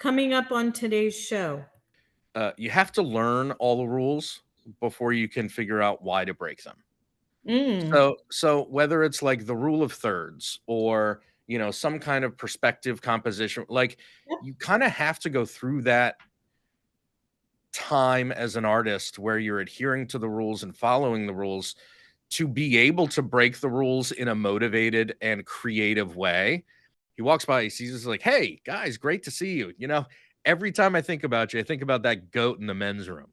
coming up on today's show? You have to learn all the rules before you can figure out why to break them. Mm. So whether it's like the rule of thirds or some kind of perspective composition, like Yep. you kind of have to go through that time as an artist where you're adhering to the rules and following the rules to be able to break the rules in a motivated and creative way. He walks by, he sees us like, hey guys, great to see you. Every time I think about you, I think about that goat in the men's room.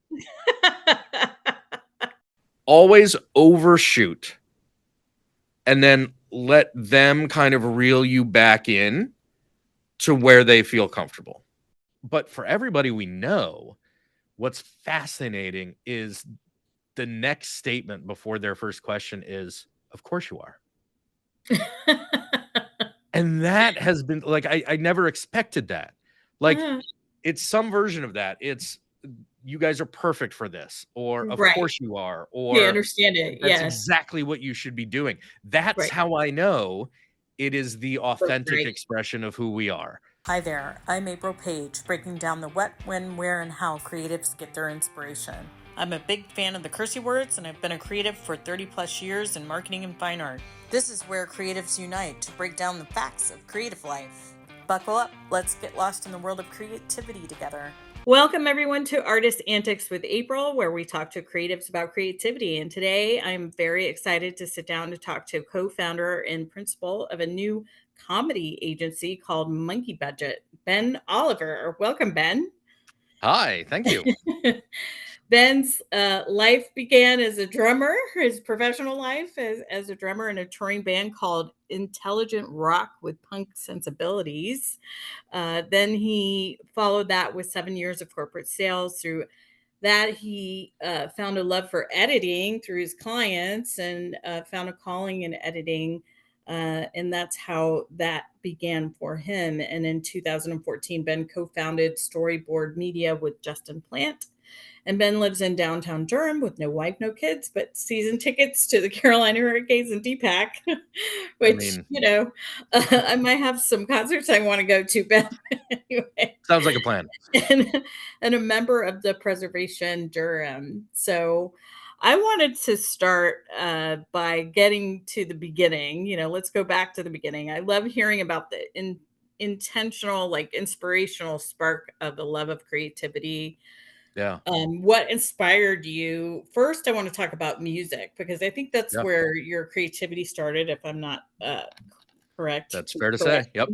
Always overshoot and then let them kind of reel you back in to where they feel comfortable. But for everybody we know, what's fascinating is the next statement before their first question is, of course you are. And that has been like, I never expected that. Like, it's some version of that. It's, you guys are perfect for this, or of Right. course you are, They or understand it. that's Yes. exactly what you should be doing. That's Right. how I know it is the authentic Right. expression of who we are. Hi there, I'm April Paige, breaking down the what, when, where, and how creatives get their inspiration. I'm a big fan of the cursey words, and I've been a creative for 30 plus years in marketing and fine art. This is where creatives unite to break down the facts of creative life. Buckle up, let's get lost in the world of creativity together. Welcome, everyone, to Artist Antics with April, where we talk to creatives about creativity. And today I'm very excited to sit down to talk to co-founder and principal of a new comedy agency called Monkey Budget, Ben Oliver. Welcome, Ben. Hi, thank you. Ben's life began as a drummer, his professional life as a drummer in a touring band called Intelligent Rock with Punk Sensibilities. Then he followed that with 7 years of corporate sales. Through that, he found a love for editing through his clients and found a calling in editing. And that's how that began for him. And in 2014, Ben co founded Storyboard Media with Justin Plant. And Ben lives in downtown Durham with no wife, no kids, but season tickets to the Carolina Hurricanes and DPAC, which, I might have some concerts I want to go to, Ben. Anyway. Sounds like a plan. And a member of the Preservation Durham. So I wanted to start by getting to the beginning. Let's go back to the beginning. I love hearing about the intentional, like inspirational spark of the love of creativity. Yeah. What inspired you? First, I want to talk about music because I think that's Yeah. where your creativity started, if I'm not correct. That's fair to say. Yep.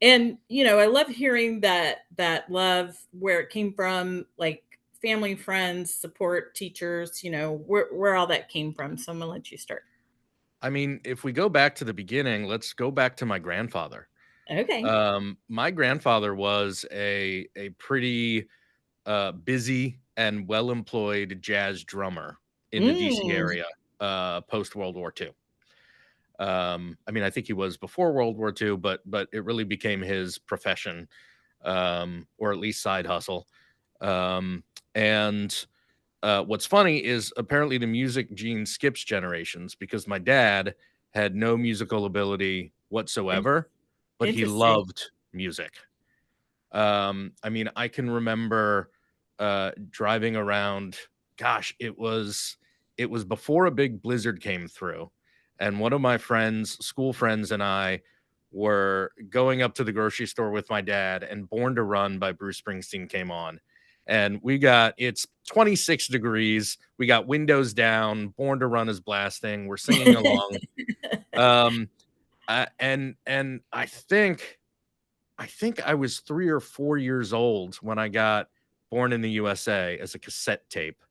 And I love hearing that love, where it came from, like family, friends, support, teachers, where all that came from. So I'm gonna let you start. I mean, if we go back to the beginning, let's go back to my grandfather. Okay. My grandfather was a pretty busy and well-employed jazz drummer in the DC area post World War II. I mean, I think he was before World War II, but it really became his profession, or at least side hustle. And what's funny is apparently the music gene skips generations, because my dad had no musical ability whatsoever, but he Interesting. loved music. I mean, I can remember driving around. Gosh, it was before a big blizzard came through, and one of my friends, school friends, and I were going up to the grocery store with my dad, and Born to Run by Bruce Springsteen came on. And it's 26 degrees. We got windows down. Born to Run is blasting. We're singing along. And I think I was 3 or 4 years old when I got Born in the USA as a cassette tape.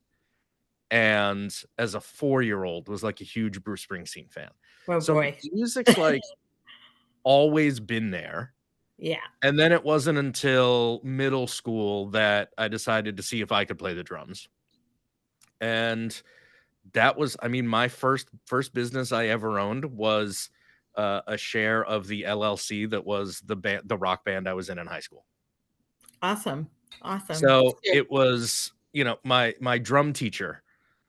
And as a 4-year-old was like a huge Bruce Springsteen fan. Oh So boy. music's like always been there. Yeah. And then it wasn't until middle school that I decided to see if I could play the drums. And that was, I mean, my first business I ever owned was a share of the LLC that was the rock band I was in high school. Awesome. So it was, my drum teacher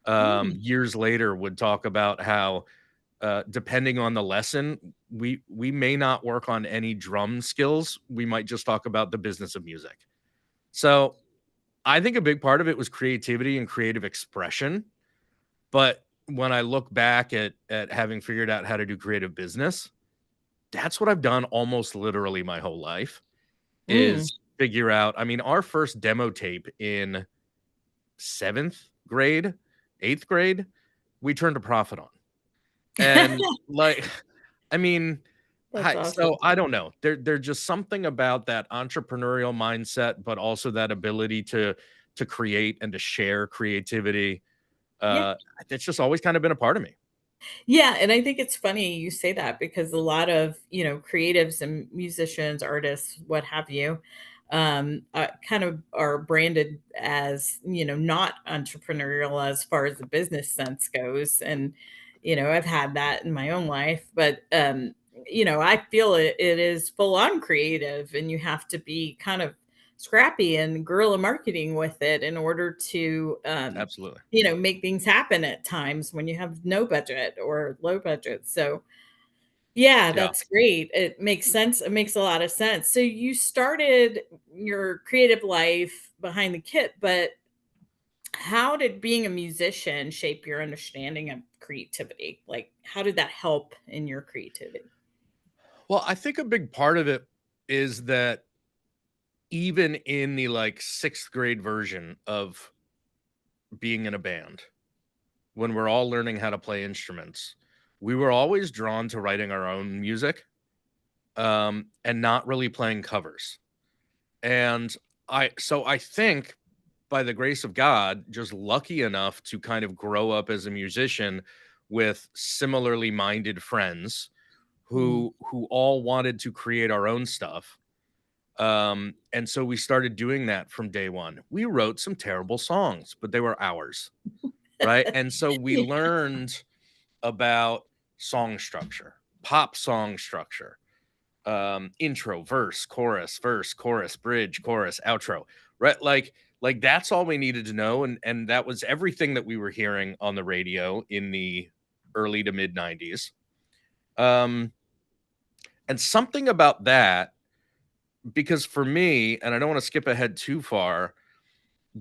years later would talk about how depending on the lesson, we may not work on any drum skills. We might just talk about the business of music. So I think a big part of it was creativity and creative expression. But when I look back at having figured out how to do creative business, that's what I've done almost literally my whole life, Mm. is figure out. I mean, our first demo tape in 7th grade, 8th grade, we turned a profit on. And like, I mean, That's so awesome. I don't know. There's just something about that entrepreneurial mindset, but also that ability to create and to share creativity. Yeah. It's just always kind of been a part of me. Yeah, and I think it's funny you say that because a lot of, creatives and musicians, artists, what have you, kind of are branded as, not entrepreneurial as far as the business sense goes. And, I've had that in my own life, but, I feel it is full on creative and you have to be kind of scrappy and guerrilla marketing with it in order to, Absolutely. make things happen at times when you have no budget or low budget. So, yeah, Yeah. that's great. It makes sense. It makes a lot of sense. So you started your creative life behind the kit, but how did being a musician shape your understanding of creativity? Like, how did that help in your creativity? Well, I think a big part of it is that even in the like 6th grade version of being in a band, when we're all learning how to play instruments, we were always drawn to writing our own music, and not really playing covers. And I think by the grace of God, just lucky enough to kind of grow up as a musician with similarly minded friends Mm. who all wanted to create our own stuff. And so we started doing that from day one. We wrote some terrible songs, but they were ours, right? And so we Yeah. learned about song structure, pop song structure, intro, verse, chorus, bridge, chorus, outro, right? Like that's all we needed to know. And that was everything that we were hearing on the radio in the early to mid 90s. Um, and something about that, because for me, and I don't want to skip ahead too far,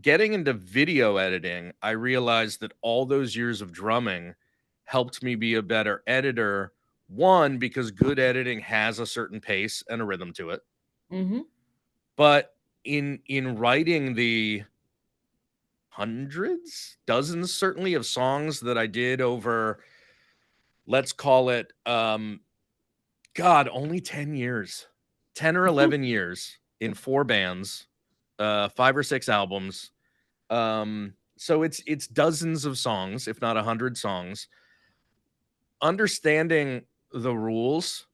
getting into video editing, I realized that all those years of drumming helped me be a better editor. One, because good editing has a certain pace and a rhythm to it. Mhm. But in writing the hundreds, dozens certainly of songs that I did over, let's call it God, only 10 years. 10 or 11 years in 4 bands, 5 or 6 albums. So it's dozens of songs, if not 100 songs. Understanding the rules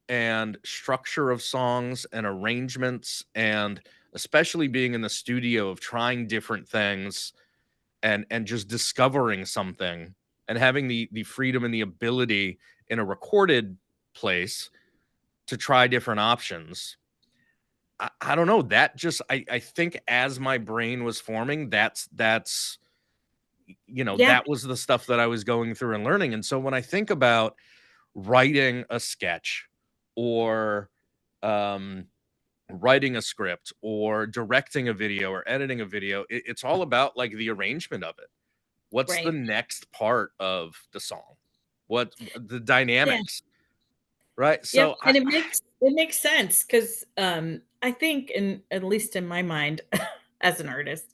and structure of songs and arrangements, and especially being in the studio of trying different things and just discovering something, and having the freedom and the ability in a recorded place to try different options. I don't know, that just I think as my brain was forming, that's Yeah. that was the stuff that I was going through and learning. And so when I think about writing a sketch, or um writing a script, or directing a video, or editing a video, it's all about like the arrangement of it. What's the Right. next part of the song? What the Yeah. dynamics, right? Yep, So and it makes sense because I think in at least in my mind as an artist,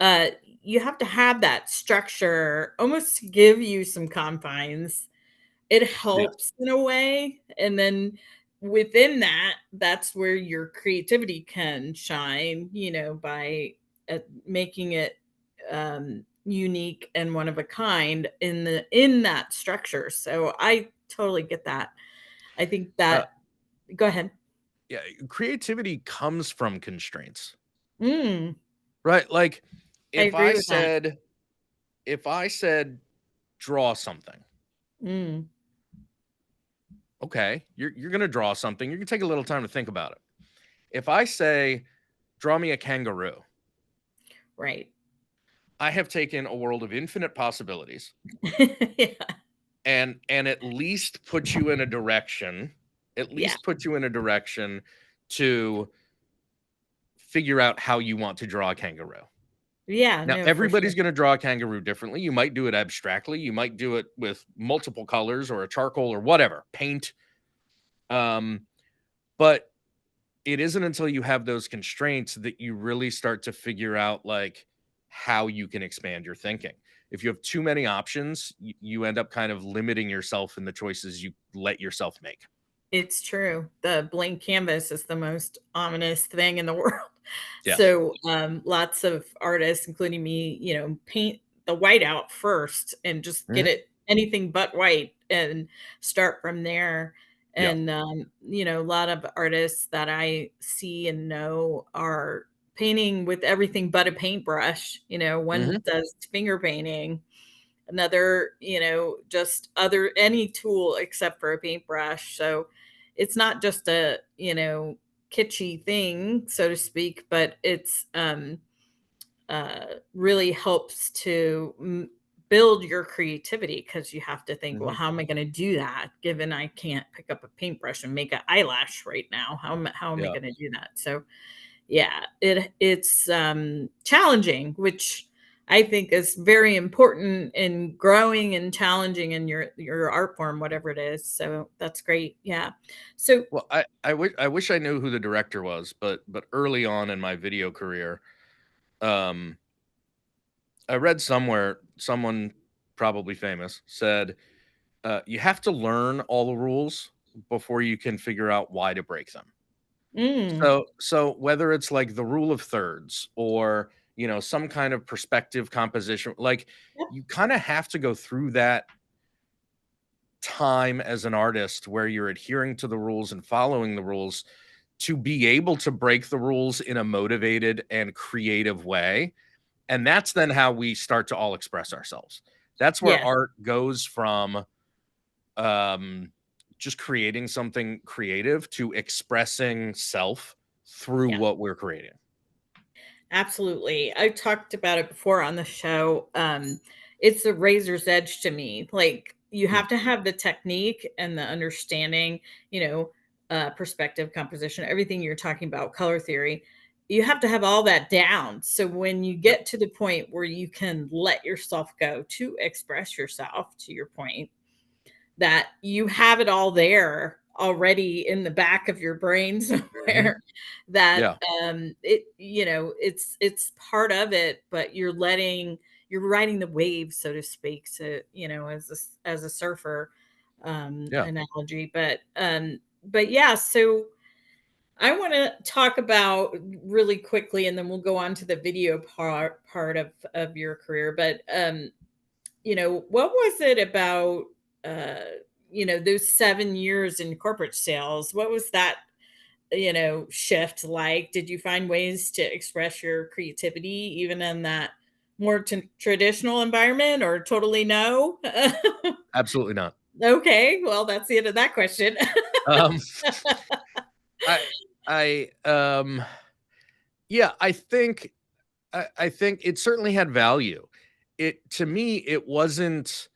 uh, you have to have that structure almost to give you some confines. It yes, helps in a way, and then within that, that's where your creativity can shine, by, making it, unique and one of a kind in that structure, so I totally get that. I think uh, that Go ahead. yeah, creativity comes from constraints, Mm, right? Like I if agree I with that. said if I said draw something, Mm, okay, you're gonna draw something. You're gonna take a little time to think about it. If I say draw me a kangaroo, right. I have taken a world of infinite possibilities, Yeah. and at least put you in a direction, Yeah. to figure out how you want to draw a kangaroo. Yeah, Now, no, for sure. everybody's going to draw a kangaroo differently. You might do it abstractly. You might do it with multiple colors or a charcoal or whatever, paint. But it isn't until you have those constraints that you really start to figure out like how you can expand your thinking. If you have too many options, you end up kind of limiting yourself in the choices you let yourself make. It's true. The blank canvas is the most ominous thing in the world. Yes. So, lots of artists, including me, paint the white out first and just get Mhm. it anything but white and start from there. Yeah. And, a lot of artists that I see and know are painting with everything but a paintbrush. One Hmm. does finger painting, another, just other any tool except for a paintbrush. So it's not just a, kitschy thing, so to speak, but it's really helps to build your creativity because you have to think, well, Hmm. how am I going to do that given I can't pick up a paintbrush and make an eyelash right now? How am I Yeah. going to do that? So yeah, it's challenging, which I think is very important in growing and challenging in your art form, whatever it is. So that's great. Yeah. So Well, I wish I knew who the director was, but early on in my video career, um, I read somewhere someone probably famous said, you have to learn all the rules before you can figure out why to break them. mm, So whether it's like the rule of thirds or, some kind of perspective composition, like yep, you kind of have to go through that time as an artist where you're adhering to the rules and following the rules to be able to break the rules in a motivated and creative way. And that's then how we start to all express ourselves. That's where yes, art goes from um, just creating something creative to expressing self through yeah. what we're creating. Absolutely. I talked about it before on the show. It's a razor's edge to me. Like you Mm, have to have the technique and the understanding, perspective, composition, everything you're talking about, color theory. You have to have all that down. So when you yeah. get to the point where you can let yourself go to express yourself, to your point, that you have it all there already in the back of your brain Mhm. somewhere that Yeah. it's part of it, but you're riding the wave, so to speak, so as a surfer Yeah. analogy. But yeah, so I want to talk about really quickly, and then we'll go on to the video part of your career. But what was it about, uh, those 7 years in corporate sales? What was that, shift like? Did you find ways to express your creativity even in that more traditional environment, or totally no? Absolutely not. Okay, well, that's the end of that question. Um, I, I, yeah, I think it certainly had value. It to me, it wasn't,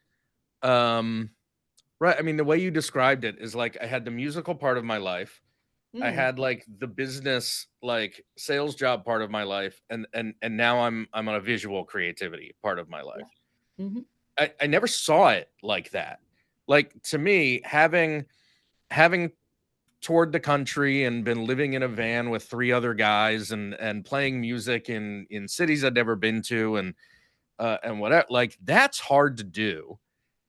um, right. I mean, the way you described it is like I had the musical part of my life. I Mm, had like the business, like sales job part of my life, and now I'm on a visual creativity part of my yeah. life. Mhm. I never saw it like that. Like to me, having toured the country and been living in a van with three other guys and playing music in cities I'd never been to and whatever, like that's hard to do.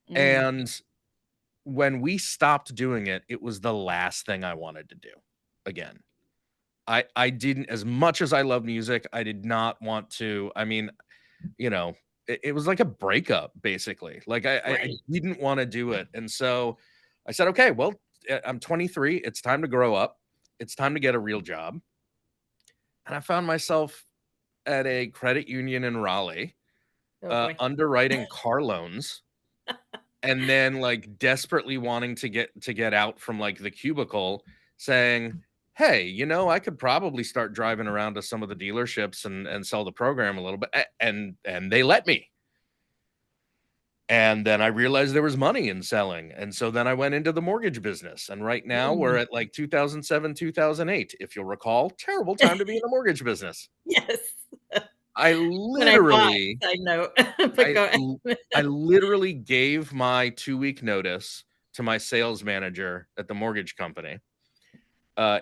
Mm, And when we stopped doing it, it was the last thing I wanted to do again. I didn't, as much as I love music, I did not want to. I mean, you know, it was like a breakup basically. Like I right. didn't want to do it. And so I said, okay, well, I'm 23. It's time to grow up. It's time to get a real job. And I found myself at a credit union in Raleigh, Oh boy. underwriting car loans, and then like desperately wanting to get out from like the cubicle, saying, "Hey, I could probably start driving around to some of the dealerships and sell the program a little bit." And they let me. And then I realized there was money in selling. And so then I went into the mortgage business. And right now we're Mm. at like 2007, 2008. If you'll recall, terrible time to be in the mortgage business. Yes. I When I bought, literally, side note, but I, go ahead. I literally gave my 2-week notice to my sales manager at the mortgage company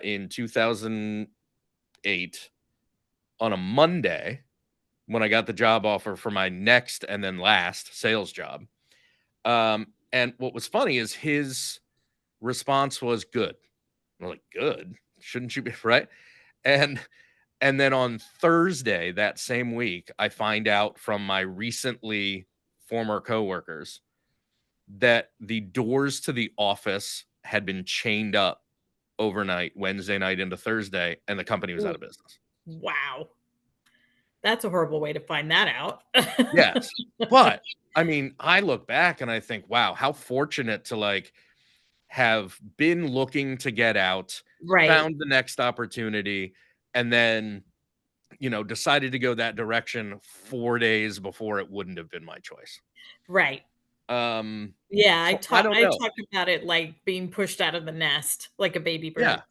in 2008 on a Monday when I got the job offer for my next and then last sales job. And what was funny is his response was good. I'm like, good? Shouldn't you be right? And and then on Thursday that same week, I find out from my recently former coworkers that the doors to the office had been chained up overnight, Wednesday night into Thursday, and the company was out Ooh, of business. wow. That's a horrible way to find that out. Yes. But I mean, I look back and I think, wow, how fortunate to like have been looking to get out, Right, found the next opportunity, and then, decided to go that direction 4 days before it wouldn't have been my choice. right. Um, Yeah, so I don't I know. talk about it like being pushed out of the nest like a baby Yeah. bird.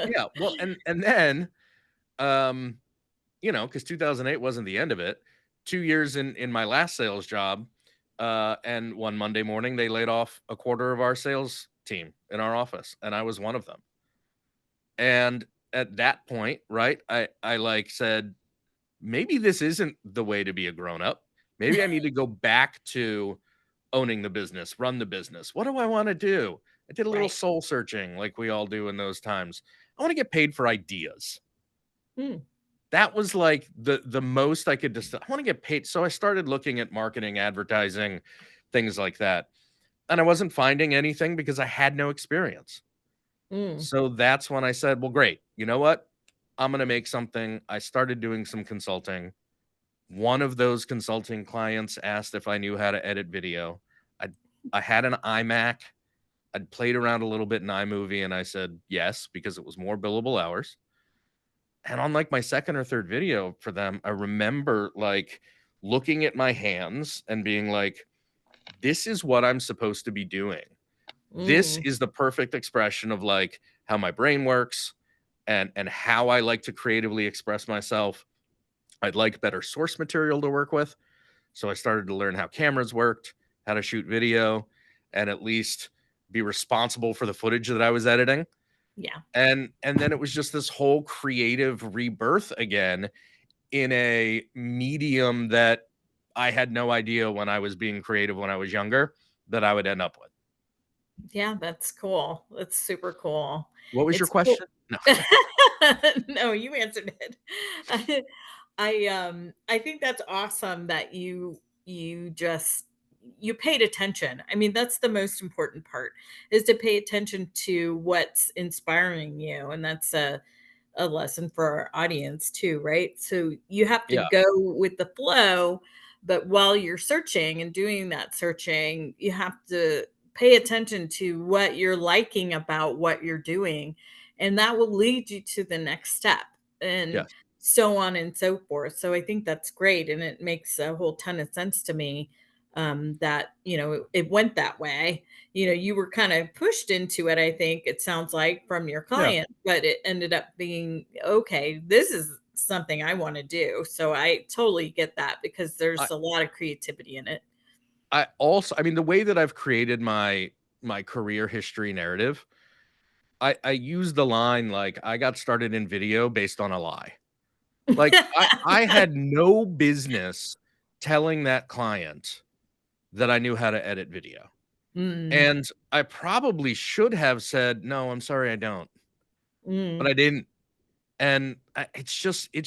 Yeah. Well, and then, um, because 2008 wasn't the end of it. 2 years in my last sales job, and one Monday morning, they laid off a quarter of our sales team in our office, and I was one of them. And at that point, right, I like said, maybe this isn't the way to be a grown up. Maybe I need to go back to owning the business, run the business. What do I want to do? I did a little Right. soul searching like we all do in those times. I want to get paid for ideas. Mm, That was like the most I could just I want to get paid. So I started looking at marketing, advertising, things like that. And I wasn't finding anything because I had no experience. mm. So that's when I said, well, great. You know what? I'm going to make something. I started doing some consulting. One of those consulting clients asked if I knew how to edit video. I I had an iMac. I'd played around a little bit in iMovie and I said yes because it was more billable hours. And on like my second or third video for them, I remember like looking at my hands and being like, this is what I'm supposed to be doing. This Mm, is the perfect expression of like how my brain works and how I like to creatively express myself. I'd like better source material to work with. So I started to learn how cameras worked, how to shoot video, and at least be responsible for the footage that I was editing. yeah. And then it was just this whole creative rebirth again in a medium that I had no idea when I was being creative when I was younger that I would end up with. Yeah, that's cool. That's super cool. What was your It's cool. question? No. No, you answered it. I think that's awesome that you just you paid attention. I mean, that's the most important part is to pay attention to what's inspiring you, and that's a lesson for our audience too, right? So you have to Yeah. go with the flow, but while you're searching and doing that searching, you have to pay attention to what you're liking about what you're doing, and that will lead you to the next step and Yes. so on and so forth. So I think that's great, and it makes a whole ton of sense to me that it went that way. You were kind of pushed into it, I think it sounds like from your Yeah. client, but it ended up being, okay, this is something I want to do. So I totally get that because I there's a lot of creativity in it. I also I mean the way that I've created my career history narrative, I use the line like I got started in video based on a lie. Like I had no business telling that client that I knew how to edit video. Mm, And I probably should have said, "No, I'm sorry, I don't." But mm, I didn't. And it's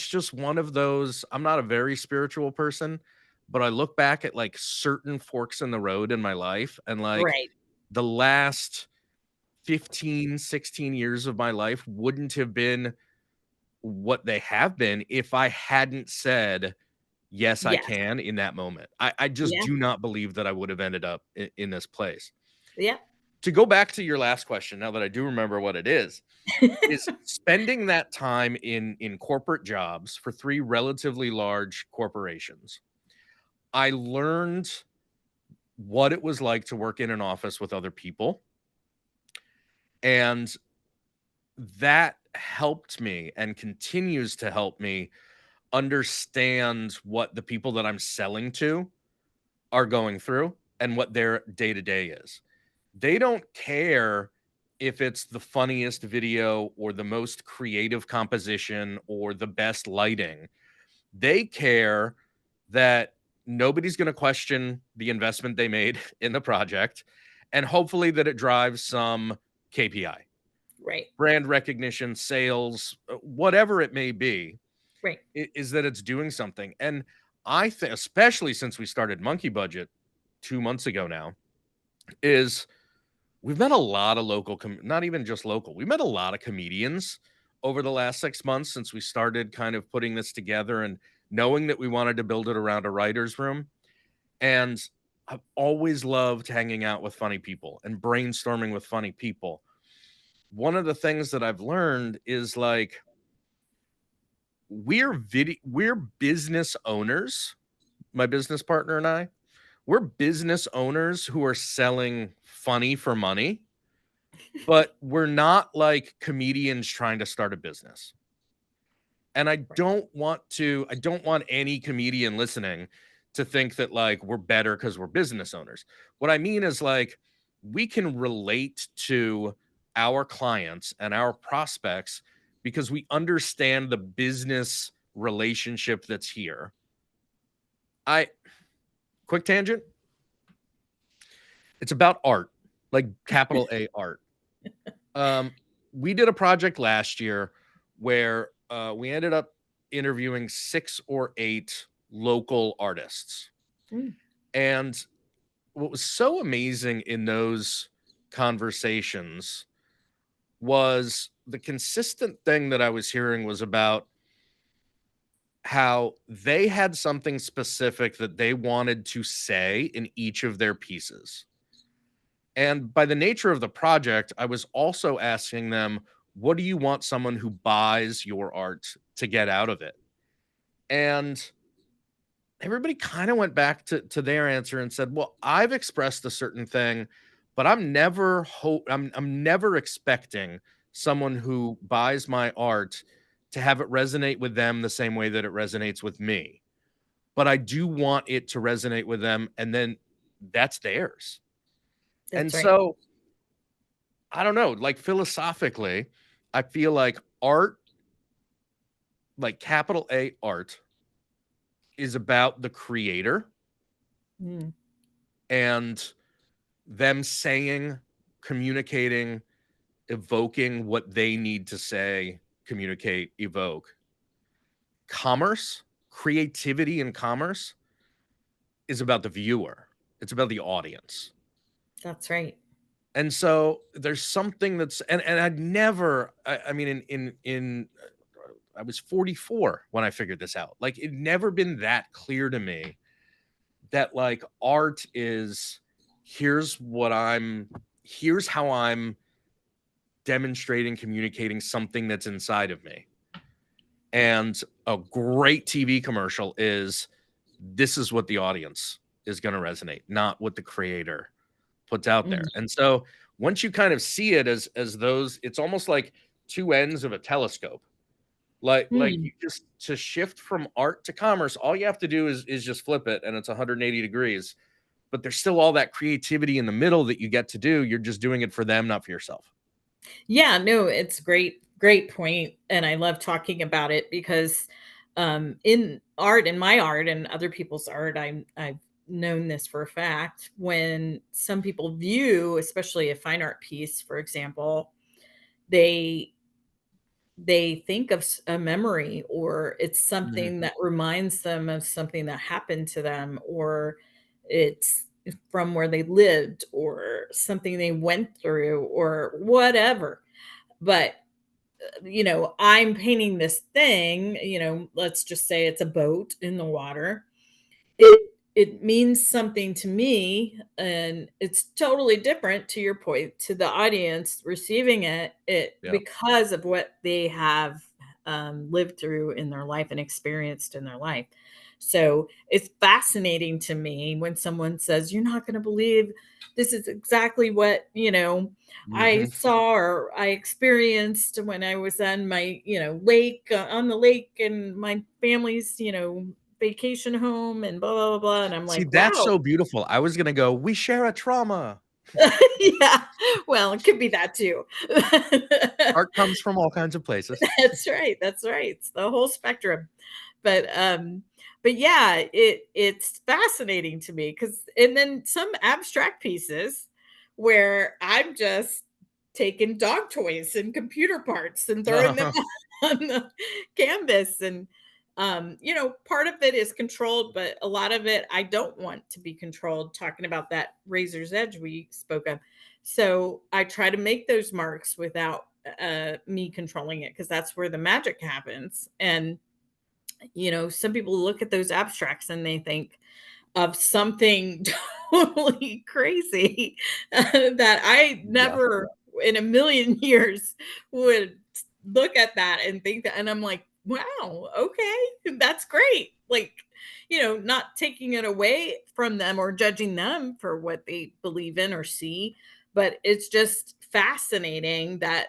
just one of those I'm not a very spiritual person, but I look back at like certain forks in the road in my life and like right. the last 15, 16 years of my life wouldn't have been what they have been if I hadn't said, "Yes, I Yes. can," in that moment. I just Yeah. do not believe that I would have ended up in this place. Yeah. To go back to your last question, now that I do remember what it is spending that time in corporate jobs for 3 relatively large corporations. I learned what it was like to work in an office with other people. And that helped me and continues to help me understand what the people that I'm selling to are going through and what their day to day is. They don't care if it's the funniest video or the most creative composition or the best lighting. They care that nobody's going to question the investment they made in the project, and hopefully that it drives some KPI, Right. brand recognition, sales, whatever it may be, Right. is that it's doing something. And I think, especially since we started Monkey Budget 2 months ago now, is we've met a lot of local, not even just local, we met a lot of comedians over the last 6 months since we started kind of putting this together and knowing that we wanted to build it around a writer's room. And I've always loved hanging out with funny people and brainstorming with funny people. One of the things that I've learned is like, we're business owners, my business partner and I. We're business owners who are selling funny for money, but we're not like comedians trying to start a business. And I don't want any comedian listening to think that like we're better because we're business owners. What I mean is like we can relate to our clients and our prospects because we understand the business relationship that's here. I quick tangent. It's about art, like capital A art. Um, we did a project last year where we ended up interviewing 6 or 8 local artists. Mm. And what was so amazing in those conversations was the consistent thing that I was hearing was about how they had something specific that they wanted to say in each of their pieces. And by the nature of the project, I was also asking them, what do you want someone who buys your art to get out of it? And everybody kind of went back to their answer and said, well, I've expressed a certain thing, but I'm never expecting someone who buys my art to have it resonate with them the same way that it resonates with me. But I do want it to resonate with them, and then that's theirs. And That's right. so I don't know, like philosophically, I feel like art, like capital A art, is about the creator Mm. and them saying, communicating, evoking what they need to say, communicate, evoke. Commerce, creativity in commerce is about the viewer. It's about the audience. That's right. And so there's something that's and I'd never I mean in I was 44 when I figured this out. Like it never been that clear to me that like art is here's how I'm demonstrating, communicating something that's inside of me. And a great TV commercial is this is what the audience is going to resonate, not what the creator puts out there. Mm. And so once you kind of see it as those, it's almost like two ends of a telescope. Like Mm. you just to shift from art to commerce, all you have to do is just flip it and it's 180 degrees. But there's still all that creativity in the middle that you get to do. You're just doing it for them, not for yourself. Yeah, no, it's great point, and I love talking about it because in art, in my art and other people's art, I've known this for a fact. When some people view, especially a fine art piece, for example, they think of a memory, or it's something Mhm. that reminds them of something that happened to them, or it's from where they lived, or something they went through, or whatever. But I'm painting this thing, let's just say it's a boat in the water. It means something to me, and it's totally different, to your point, to the audience receiving it Yeah. because of what they have lived through in their life and experienced in their life. So it's fascinating to me when someone says, "You're not going to believe this is exactly what, I Mhm. saw or I experienced when I was on my, lake, on the lake and my family's, vacation home and blah, blah, blah, blah." And I'm See, like, that's wow. so beautiful. I was gonna go, "We share a trauma." Yeah. Well, it could be that too. Art comes from all kinds of places. That's right. That's right. It's the whole spectrum. But yeah, it's fascinating to me because and then some abstract pieces where I'm just taking dog toys and computer parts and throwing them on the canvas. And part of it is controlled, but a lot of it I don't want to be controlled, talking about that razor's edge we spoke of. So I try to make those marks without me controlling it, because that's where the magic happens. And some people look at those abstracts and they think of something totally crazy that I Yeah. never in a million years would look at that and think that. And I'm like, wow, okay, that's great. Like, not taking it away from them or judging them for what they believe in or see, but it's just fascinating that,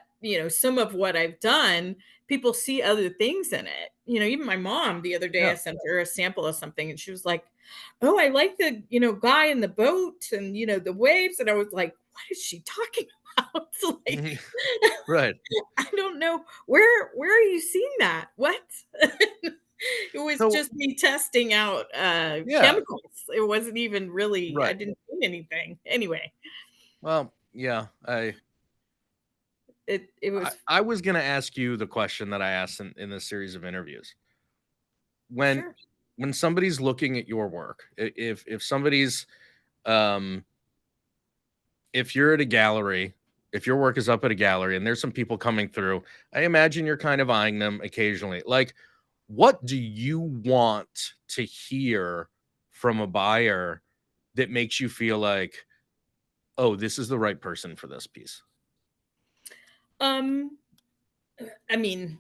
some of what I've done, people see other things in it. Even my mom, the other day, I Yeah. sent her a sample of something and she was like, "Oh, I like the, guy in the boat and, the waves." And I was like, "What is she talking about?" Like, Mhm. Right. I don't know. Where are you seeing that? What? It was So just me testing out yeah, chemicals. It wasn't even really, I right. didn't mean anything. Anyway, Well, yeah, it I was I was gonna ask you the question that I asked in this series of interviews. When sure. when somebody's looking at your work, if somebody's um if you're at a gallery, if your work is up at a gallery and there's some people coming through, I imagine you're kind of eyeing them occasionally. Like, what do you want to hear from a buyer that makes you feel like, oh, this is the right person for this piece? Um I mean,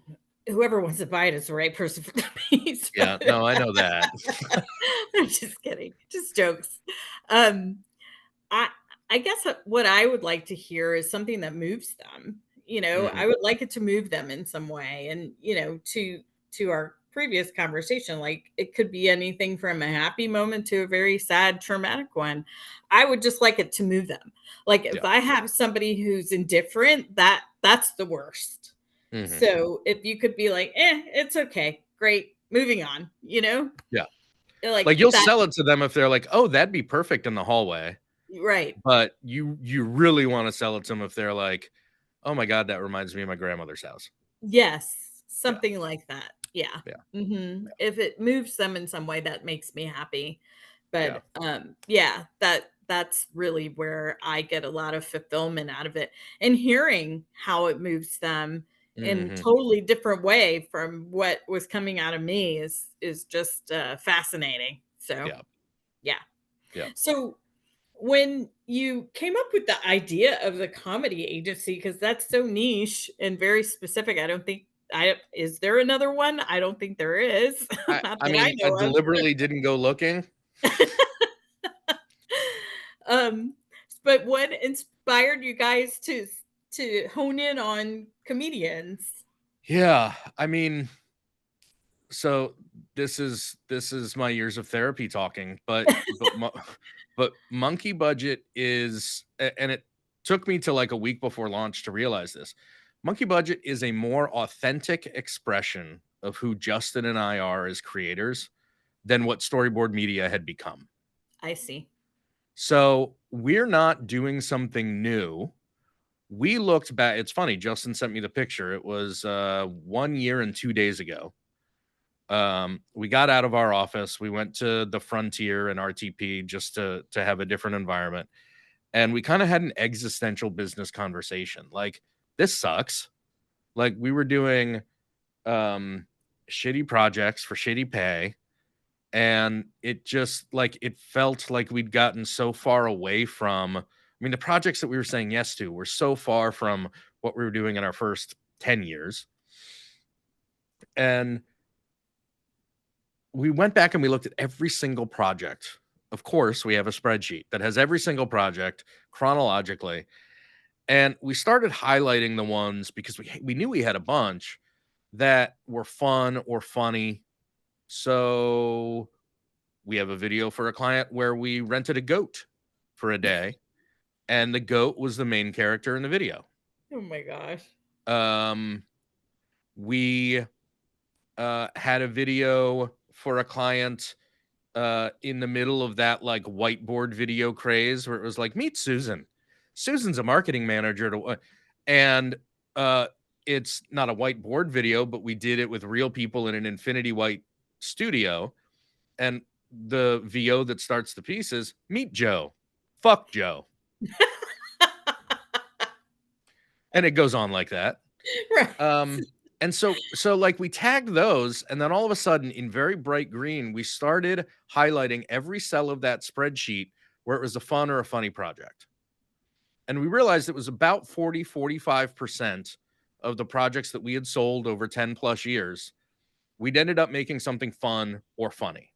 whoever wants to buy it is the right person for the piece, Yeah, but no, I know that. I'm just kidding, just jokes. Um, I I guess what I would like to hear is something that moves them. Mhm. I would like it to move them in some way. And, to our previous conversation, like it could be anything from a happy moment to a very sad, traumatic one. I would just like it to move them. Like if Yeah. I have somebody who's indifferent, that's the worst. Mhm. So if you could be like, it's okay, great, moving on, Yeah. like Like, you'll that, sell it to them if they're like, "Oh, that'd be perfect in the hallway." right. But you really wanna sell it to them if they're like, "Oh my god, that reminds me of my grandmother's house." Yes, Yeah, something like that. Yeah. yeah, If it moves them in some way, that makes me happy. yeah. But, yeah, that's really where I get a lot of fulfillment out of it, and hearing how it moves them in Mhm. totally different way from what was coming out of me is just, fascinating. So, Yeah, yeah. yeah. So, when you came up with the idea of the comedy agency, because that's so niche and very specific, I don't think I is there another one? I don't think there is, not I that I mean, I know of. deliberately didn't go looking. Um, but what inspired you guys to hone in on comedians? Yeah, I mean, so this is my years of therapy talking, but Monkey Budget is and it took me to, like, a week before launch to realize this. Monkey Budget is a more authentic expression of who Justin and I are as creators than what storyboard media had become. I see. So, we're not doing something new. We looked back. It's funny, Justin sent me the picture. It was, 1 year and 2 days ago. We got out of our office. We went to the Frontier and RTP just to have a different environment, and we kinda had an existential business conversation. Like, "This sucks." Like, we were doing, um, shitty projects for shitty pay, and it just like it felt like we'd gotten so far away from, I mean, the projects that we were saying yes to were so far from what we were doing in our first 10 years. And we went back and we looked at every single project. Of course, we have a spreadsheet that has every single project chronologically. And we started highlighting the ones because we knew we had a bunch that were fun or funny. So we have a video for a client where we rented a goat for a day, and the goat was the main character in the video. Oh my gosh. We had a video for a client in the middle of that like whiteboard video craze where it was like, meet Susan. Susan's a marketing manager and it's not a whiteboard video, but we did it with real people in an infinity white studio. And the VO that starts the piece is meet Joe. Fuck Joe. And it goes on like that. Right. And so like we tagged those, and then all of a sudden in very bright green, we started highlighting every cell of that spreadsheet where it was a fun or a funny project. And we realized it was about 45% of the projects that we had sold over 10 plus years, we'd ended up making something fun or funny.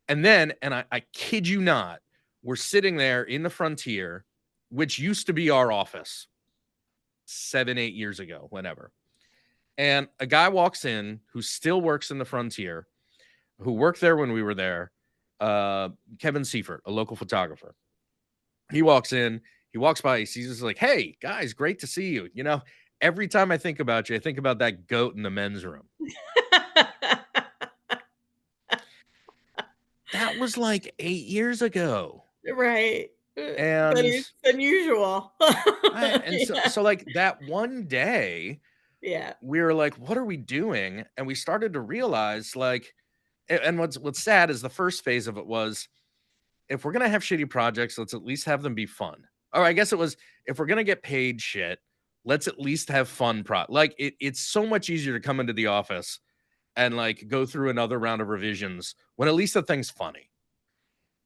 And then, and I kid you not, we're sitting there in the Frontier, which used to be our office 7-8 years ago, whenever. And a guy walks in who still works in the Frontier, who worked there when we were there, Kevin Seifert, a local photographer. He walks in, he walks by, he sees us like, hey, guys, great to see you. You know, every time I think about you, I think about that goat in the men's room. That was like 8 years ago. Right. And But it's unusual. and so like that one day, yeah. we were like, what are we doing? And we started to realize like, and what's sad is the first phase of it was, if we're gonna have shitty projects, let's at least have them be fun. Or I guess it was, if we're gonna get paid shit, let's at least have fun like it's so much easier to come into the office and like go through another round of revisions when at least the thing's funny.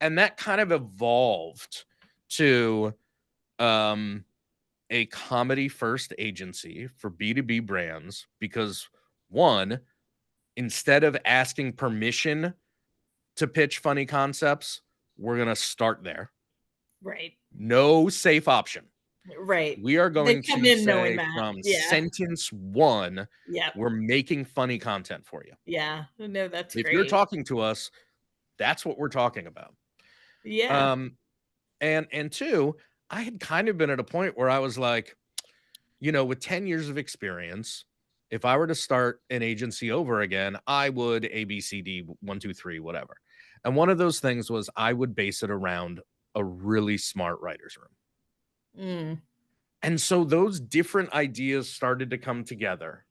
And that kind of evolved to a comedy first agency for B2B brands, because one, instead of asking permission to pitch funny concepts, we're going to start there. Right. No safe option. Right. We are going to say from sentence one, we're making funny content for you. Yeah. No, that's if great. You're talking to us, that's what we're talking about. Yeah. And two, I had kind of been at a point where I was like, you know, with 10 years of experience, if I were to start an agency over again, I would ABCD 1, 2, 3, whatever. And one of those things was I would base it around a really smart writer's room. And so those different ideas started to come together.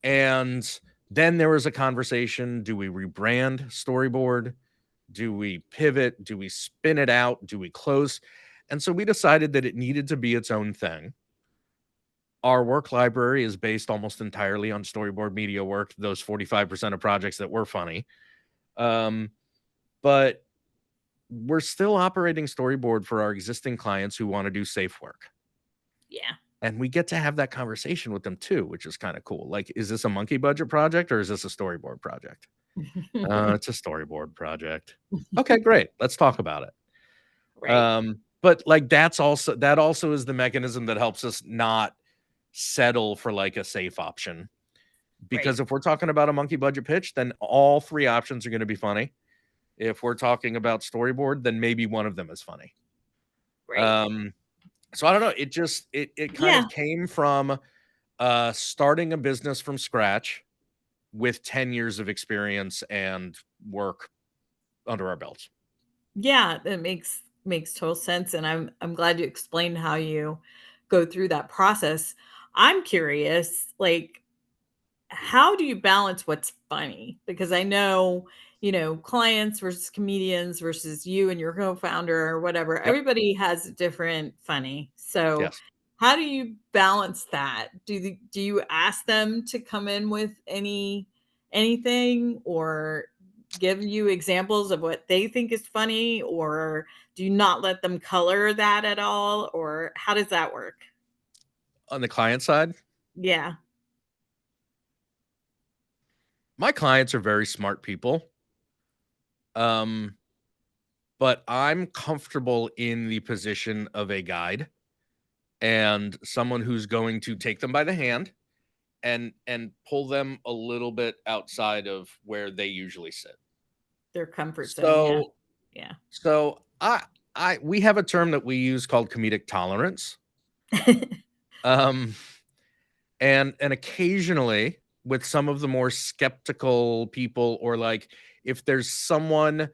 And then there was a conversation. Do we rebrand Storyboard? Do we pivot? Do we spin it out? Do we close? And so we decided that it needed to be its own thing. Our work library is based almost entirely on Storyboard media work, those 45% of projects that were funny. But we're still operating Storyboard for our existing clients who want to do safe work. Yeah. And we get to have that conversation with them too, which is kind of cool. Like, is this a monkey budget project or is this a Storyboard project? It's a Storyboard project. Okay, great. Let's talk about it. Right. But like that also is the mechanism that helps us not settle for like a safe option. Because if we're talking about a monkey budget pitch, then all three options are going to be funny. If we're talking about Storyboard, then maybe one of them is funny. Right. So I don't know. It just it kind of came from starting a business from scratch with 10 years of experience and work under our belts. Yeah, that makes total sense, and I'm glad you explained how you go through that process. I'm curious, like, how do you balance what's funny? Because I know, clients versus comedians versus you and your co-founder or whatever, everybody has different funny. So how do you balance that? Do you ask them to come in with anything, or give you examples of what they think is funny, or do you not let them color that at all, or how does that work? On the client side? Yeah. My clients are very smart people. But I'm comfortable in the position of a guide and someone who's going to take them by the hand and pull them a little bit outside of where they usually sit. Their comfort zone, yeah. So Yeah. so I we have a term that we use called comedic tolerance. Um and occasionally with some of the more skeptical people, or like if there's someone,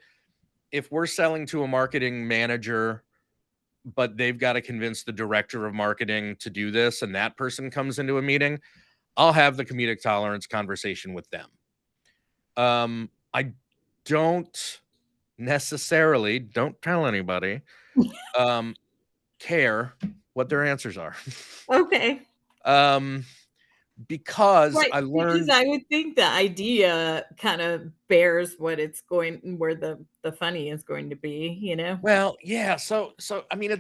if we're selling to a marketing manager but they've got to convince the director of marketing to do this, and that person comes into a meeting, I'll have the comedic tolerance conversation with them. I don't necessarily, don't tell anybody, um, care what their answers are. Okay. um, because Right, I because learned, I would think the idea kind of bears what it's going where the funny is going to be, you know? well, yeah, so I mean,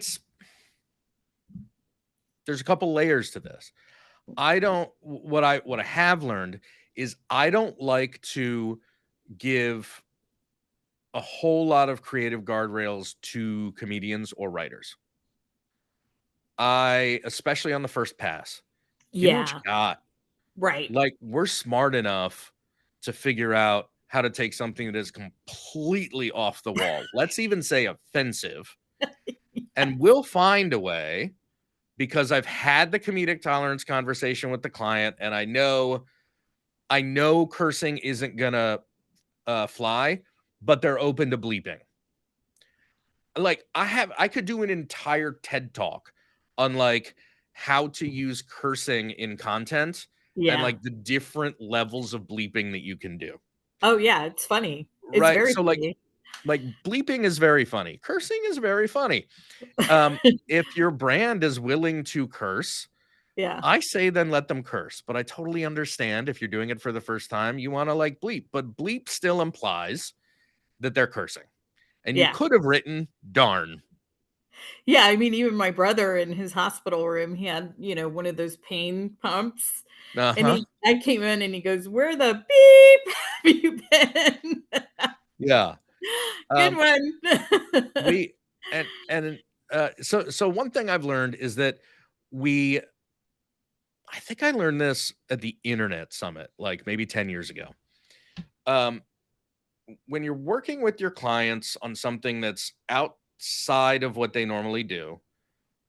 there's a couple layers to this. I don't what I have learned is I don't like to give a whole lot of creative guardrails to comedians or writers. Especially on the first pass, give me what you Yeah, got. right. Like, we're smart enough to figure out how to take something that is completely off the wall, let's even say offensive, Yeah. and we'll find a way, because I've had the comedic tolerance conversation with the client, and I know cursing isn't gonna fly, but they're open to bleeping. Like, I could do an entire TED talk on like how to use cursing in content and Yeah. like the different levels of bleeping that you can do. Oh, yeah, it's funny. It's Right? very So funny. like bleeping is very funny. Cursing is very funny. If your brand is willing to curse, Yeah, I say then let them curse. But I totally understand if you're doing it for the first time, you want to like bleep, but bleep still implies that they're cursing. And you yeah. could have written darn. Yeah, I mean, even my brother in his hospital room, he had, one of those pain pumps, and Uh-huh. I came in and he goes, "Where the beep have you been?" Yeah. Good Um, one. we so one thing I've learned is that we I think I learned this at the internet summit, like maybe 10 years ago. Um, when you're working with your clients on something that's outside of what they normally do,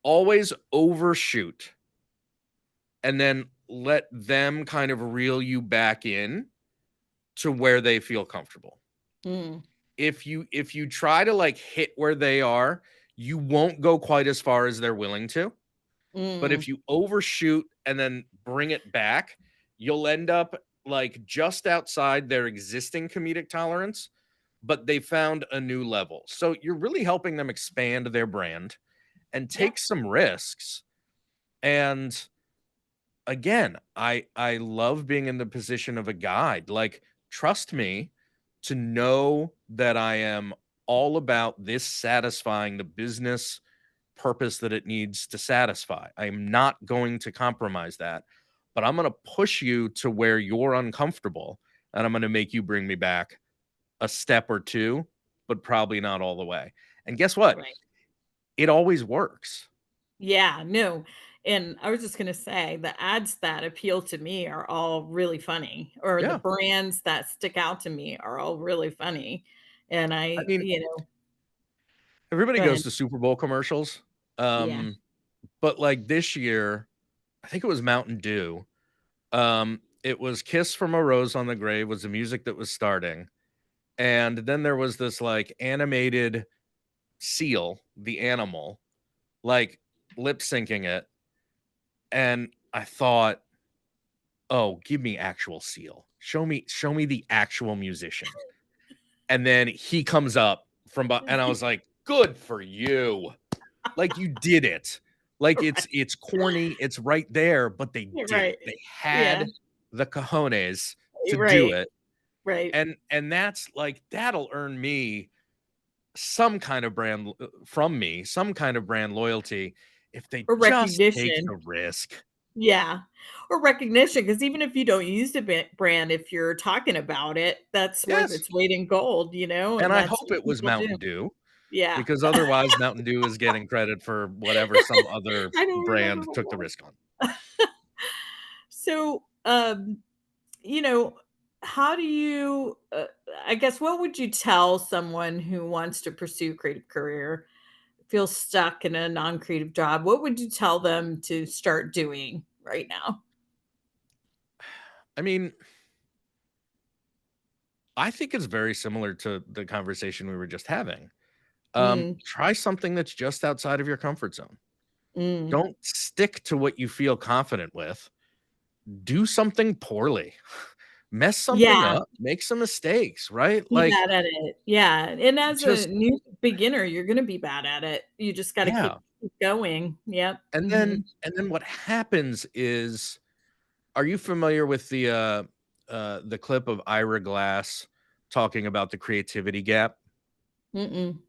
always overshoot and then let them kind of reel you back in to where they feel comfortable. Mm, If you try to like hit where they are, you won't go quite as far as they're willing to. But mm, if you overshoot and then bring it back, you'll end up like just outside their existing comedic tolerance, but they found a new level. So you're really helping them expand their brand and yeah, take some risks. And again, I love being in the position of a guide. Like, trust me to know that I am all about this satisfying the business purpose that it needs to satisfy. I'm not going to compromise that, but I'm going to push you to where you're uncomfortable, and I'm going to make you bring me back a step or two, but probably not all the way. And guess what? right. It always works. Yeah, no, and I was just gonna say the ads that appeal to me are all really funny, or the Yeah. brands that stick out to me are all really funny, and I mean, everybody go goes ahead. to Super Bowl commercials. Yeah. But like this year, I think it was Mountain Dew. It was Kiss from a Rose on the Grave was the music that was starting. And then there was this like animated seal, the animal, like lip syncing it. And I thought, oh, give me actual seal. Show me the actual musician. And then he comes up and I was like, good for you. Like, you did it. Like, it's corny, it's right there, but they Right, did right. it. They Yeah, had the cojones to do right, it. right. And that's like, that'll earn me some kind of brand from me, some kind of brand loyalty if they Or just take recognition. the risk. Yeah. Or recognition, because even if you don't use the brand, if you're talking about it, that's worth Yes. its weight in gold, And and I that's hope what it was people do. Mountain Dew, Yeah. because otherwise Mountain Dew is getting credit for whatever some other I don't remember brand what it took the was. risk on. So, you know, how do you, I guess, what would you tell someone who wants to pursue a creative career, feels stuck in a non-creative job? What would you tell them to start doing right now? I mean, I think it's very similar to the conversation we were just having. Mm, Try something that's just outside of your comfort zone. mm. Don't stick to what you feel confident with. Do something poorly. Mess something Yeah. up, make some mistakes, right? Be Like, bad at it. Yeah, and as a just new beginner, you're gonna be bad at it. You just gotta yeah. keep going. Yep. And then Mhm. and then what happens is, are you familiar with the clip of Ira Glass talking about the creativity gap? Mm-mm.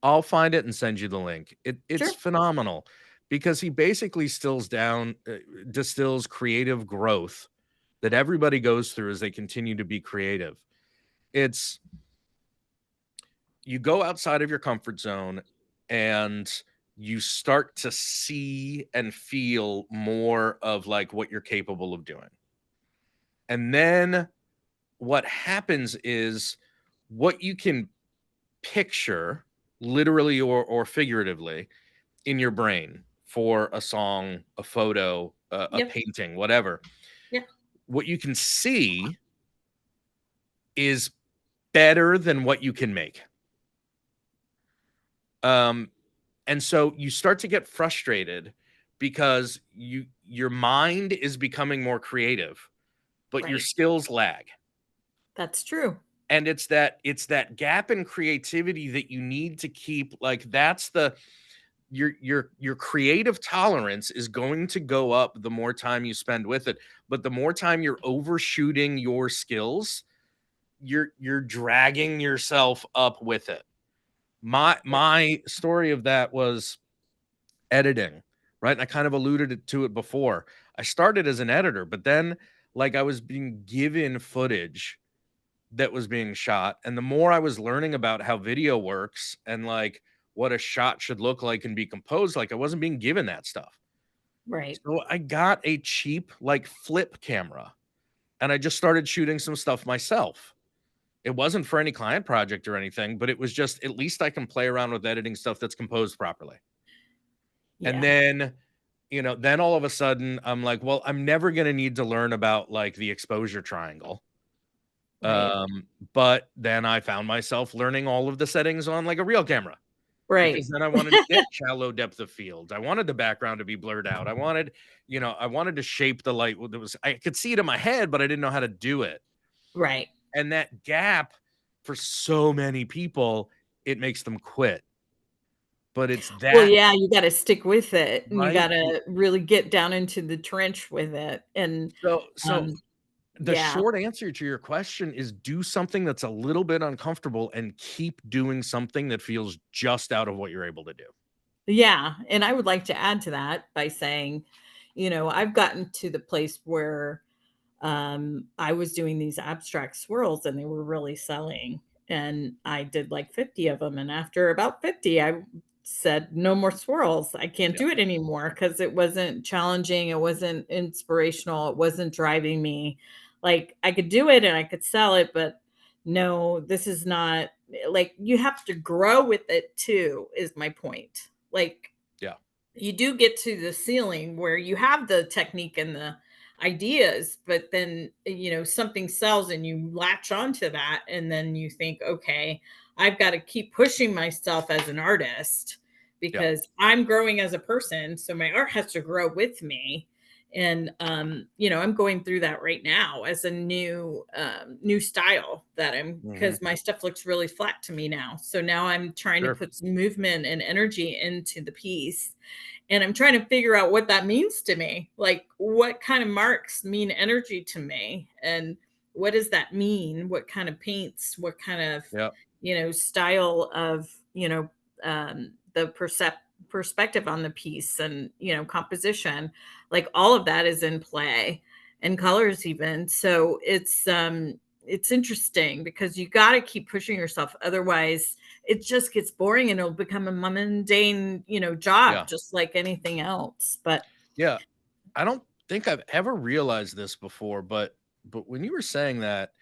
I'll find it and send you the link. It's Sure. phenomenal because he basically distills creative growth that everybody goes through as they continue to be creative. It's you go outside of your comfort zone and you start to see and feel more of like what you're capable of doing. And then what happens is what you can picture literally or figuratively in your brain for a song, a photo, a Yep. painting, whatever. Yeah. What you can see is better than what you can make. Um, and so you start to get frustrated because your mind is becoming more creative, but your Right. skills lag. That's true. And it's that gap in creativity that you need to keep, like, that's the your creative tolerance is going to go up the more time you spend with it, but the more time you're overshooting your skills, you're dragging yourself up with it. Yeah. My story of that was editing, right? And I kind of to it before. I started as an editor, but then, like, I was being given footage that was being shot, and the more I was learning about how video works and like what a shot should look like and be composed like, I wasn't being given that stuff. Right. So I got a cheap like flip camera and I just started shooting some stuff myself. It wasn't for any client project or anything, but it was just, at least I can play around with editing stuff that's composed properly. And Yeah. then, then all of a sudden I'm like, well, I'm never going to need to learn about like the exposure triangle. Right. But then I found myself learning all of the settings on like a real camera, because Right. then I wanted to get shallow depth of field. I wanted the background to be blurred out. I wanted to shape the light. I could see it in my head, but I didn't know how to do it. Right. And that gap, for so many people, it makes them quit. But it's Well, that, yeah, you gotta stick with it, and you right? gotta really get down into the trench with it, and, So um the yeah. short answer to your question is, do something that's a little bit uncomfortable and keep doing something that feels just out of what you're able to do. Yeah, and I would like to add to that by saying, I've gotten to the place where I was doing these abstract swirls and they were really selling. And I did like 50 of them. And after about 50, I said, no more swirls. I can't Yeah, do it anymore because it wasn't challenging. It wasn't inspirational. It wasn't driving me. Like I could do it and I could sell it, but no, this is not like you have to grow with it too, is my point. Like yeah, you do get to the ceiling where you have the technique and the ideas, but then something sells and you latch onto that, and then you think, okay, I've got to keep pushing myself as an artist yeah. because I'm growing as a person, so my art has to grow with me. And I'm going through that right now as a new style that I'm Mhm. because my stuff looks really flat to me now, so now I'm trying to Sure. put some movement and energy into the piece, and I'm trying to figure out what that means to me. Like, what kind of marks mean energy to me? And what does that mean? What kind of paints? What kind of, Yeah. style of, the perspective on the piece, and composition, like all of that is in play, and colors even. So it's interesting because you got to keep pushing yourself, otherwise it just gets boring and it'll become a mundane job Yeah. just like anything else. But Yeah. I don't think I've ever realized this before, but when you were saying that,